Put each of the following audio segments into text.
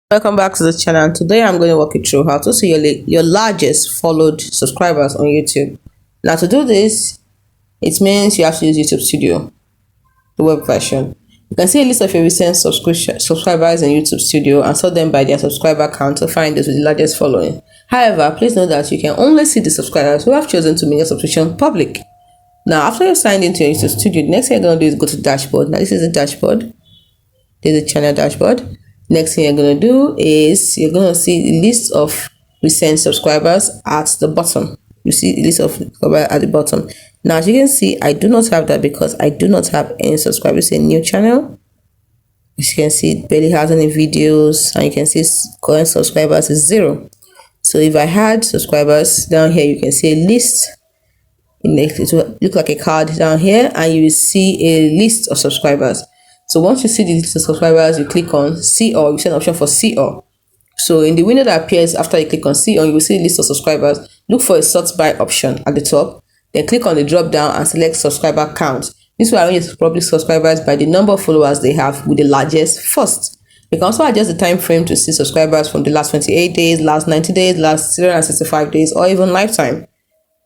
Welcome back to the channel, and today I'm going to walk you through how to see your largest followed subscribers on YouTube. Now, to do this, it means you have to use YouTube Studio, the web version. You can see a list of your recent subscribers in YouTube Studio and sort them by their subscriber count to find those with the largest following. However, please note that you can only see the subscribers who have chosen to make your subscription public. Now, after you've signed into your YouTube Studio, the next thing you're going to do is go to dashboard. Now, this is the dashboard. There's a channel dashboard. Next thing you're going to do is you're going to see the list of recent subscribers at the bottom. You see the list of subscribers at the bottom. Now, as you can see, I do not have that because I do not have any subscribers. It's a new channel. As you can see, it barely has any videos, and you can see current subscribers is 0. So if I had subscribers down here, you can see a list. It will look like a card down here, and you will see a list of subscribers. So once you see the list of subscribers, you click on see all. You see an option for see all. So in the window that appears after you click on see all, you will see the list of subscribers. Look for a sort by option at the top. Then click on the drop down and select subscriber count. This will arrange your public subscribers by the number of followers they have with the largest first. You can also adjust the time frame to see subscribers from the last 28 days, last 90 days, last 365 days, or even lifetime.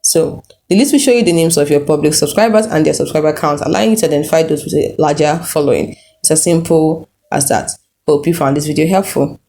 So the list will show you the names of your public subscribers and their subscriber counts, allowing you to identify those with a larger following. It's as simple as that. Hope you found this video helpful.